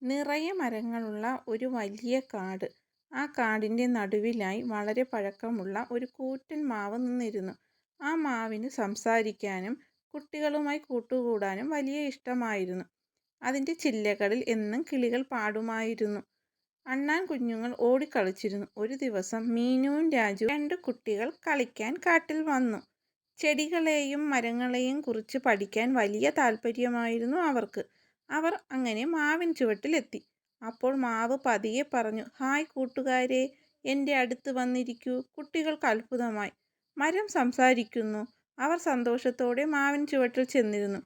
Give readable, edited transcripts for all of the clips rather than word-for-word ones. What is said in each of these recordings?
നിറയെ മരങ്ങളുള്ള ഒരു വലിയ കാട്. ആ കാടിൻ്റെ നടുവിലായി വളരെ പഴക്കമുള്ള ഒരു കൂറ്റൻ മാവ് നിന്നിരുന്നു. ആ മാവിന് സംസാരിക്കാനും കുട്ടികളുമായി കൂട്ടുകൂടാനും വലിയ ഇഷ്ടമായിരുന്നു. അതിൻ്റെ ചില്ലകളിൽ എന്നും കിളികൾ പാടുമായിരുന്നു. അണ്ണാൻ കുഞ്ഞുങ്ങൾ ഓടിക്കളിച്ചിരുന്നു. ഒരു ദിവസം മീനുവും രാജുവും രണ്ട് കുട്ടികൾ കളിക്കാൻ കാട്ടിൽ വന്നു. ചെടികളെയും മരങ്ങളെയും കുറിച്ച് പഠിക്കാൻ വലിയ താല്പര്യമായിരുന്നു അവർക്ക്. അവർ അങ്ങനെ മാവിൻ ചുവട്ടിലെത്തി. അപ്പോൾ മാവ് പതിയെ പറഞ്ഞു, ഹായ് കൂട്ടുകാരെ, എൻ്റെ അടുത്ത് വന്നിരിക്കൂ. കുട്ടികൾക്ക് അത്ഭുതമായി. മരം സംസാരിക്കുന്നു. അവർ സന്തോഷത്തോടെ മാവിൻ ചുവട്ടിൽ ചെന്നിരുന്നു.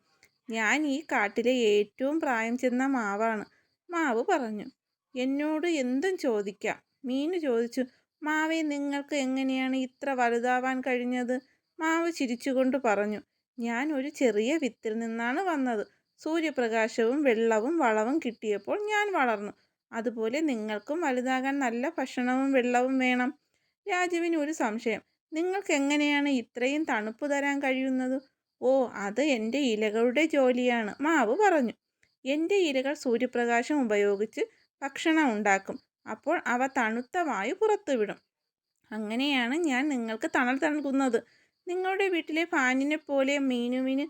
ഞാൻ ഈ കാട്ടിലെ ഏറ്റവും പ്രായം ചെന്ന മാവാണ്, മാവ് പറഞ്ഞു. എന്നോട് എന്തും ചോദിക്കാം, മീനു ചോദിച്ചു. മാവേ, നിങ്ങൾക്ക് എങ്ങനെയാണ് ഇത്ര വലുതാവാൻ കഴിഞ്ഞത്? മാവ് ചിരിച്ചുകൊണ്ട് പറഞ്ഞു, ഞാൻ ഒരു ചെറിയ വിത്തിൽ നിന്നാണ് വന്നത്. സൂര്യപ്രകാശവും വെള്ളവും വളവും കിട്ടിയപ്പോൾ ഞാൻ വളർന്നു. അതുപോലെ നിങ്ങൾക്കും വലുതാകാൻ നല്ല ഭക്ഷണവും വെള്ളവും വേണം. രാജുവിന് ഒരു സംശയം, നിങ്ങൾക്ക് എങ്ങനെയാണ് ഇത്രയും തണുപ്പ് തരാൻ കഴിയുന്നത്? ഓ, അത് എൻ്റെ ഇലകളുടെ ജോലിയാണ്, മാവ് പറഞ്ഞു. എൻ്റെ ഇലകൾ സൂര്യപ്രകാശം ഉപയോഗിച്ച് ഭക്ഷണം ഉണ്ടാക്കും. അപ്പോൾ അവ തണുത്ത വായു പുറത്തുവിടും. അങ്ങനെയാണ് ഞാൻ നിങ്ങൾക്ക് തണൽ നൽകുന്നത്. നിങ്ങളുടെ വീട്ടിലെ ഫാനിനെ പോലെ മീനുവിന്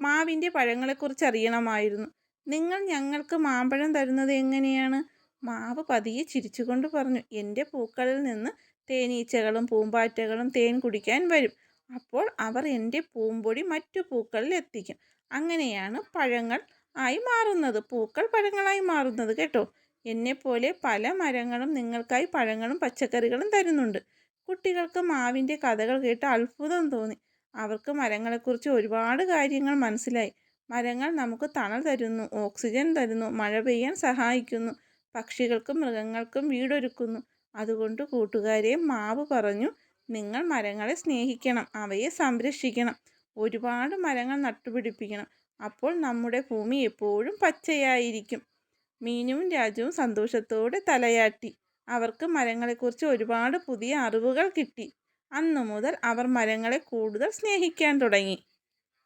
മാവിൻ്റെ പഴങ്ങളെക്കുറിച്ച് അറിയണമായിരുന്നു. നിങ്ങൾ ഞങ്ങൾക്ക് മാമ്പഴം തരുന്നത് എങ്ങനെയാണ്? മാവ് പതിയെ ചിരിച്ചുകൊണ്ട് പറഞ്ഞു, എൻ്റെ പൂക്കളിൽ നിന്ന് തേനീച്ചകളും പൂമ്പാറ്റകളും തേൻ കുടിക്കാൻ വരും. അപ്പോൾ അവർ എൻ്റെ പൂമ്പൊടി മറ്റു പൂക്കളിൽ എത്തിക്കും. അങ്ങനെയാണ് പഴങ്ങൾ ആയി മാറുന്നത്, പൂക്കൾ പഴങ്ങളായി മാറുന്നത് കേട്ടോ. എന്നെപ്പോലെ പല മരങ്ങളും നിങ്ങൾക്കായി പഴങ്ങളും പച്ചക്കറികളും തരുന്നുണ്ട്. കുട്ടികൾക്ക് മാവിൻ്റെ കഥകൾ കേട്ട് അത്ഭുതം തോന്നി. അവർക്ക് മരങ്ങളെക്കുറിച്ച് ഒരുപാട് കാര്യങ്ങൾ മനസ്സിലായി. മരങ്ങൾ നമുക്ക് തണൽ തരുന്നു, ഓക്സിജൻ തരുന്നു, മഴ പെയ്യാൻ സഹായിക്കുന്നു, പക്ഷികൾക്കും മൃഗങ്ങൾക്കും വീടൊരുക്കുന്നു. അതുകൊണ്ട് കൂട്ടുകാരെ, മാവ് പറഞ്ഞു, നിങ്ങൾ മരങ്ങളെ സ്നേഹിക്കണം, അവയെ സംരക്ഷിക്കണം, ഒരുപാട് മരങ്ങൾ നട്ടുപിടിപ്പിക്കണം. അപ്പോൾ നമ്മുടെ ഭൂമി എപ്പോഴും പച്ചയായിരിക്കും. മീനുവും രാജുവും സന്തോഷത്തോടെ തലയാട്ടി. അവർക്ക് മരങ്ങളെക്കുറിച്ച് ഒരുപാട് പുതിയ അറിവുകൾ കിട്ടി. അന്നു മുതൽ അവർ മരങ്ങളെ കൂടുതൽ സ്നേഹിക്കാൻ തുടങ്ങി.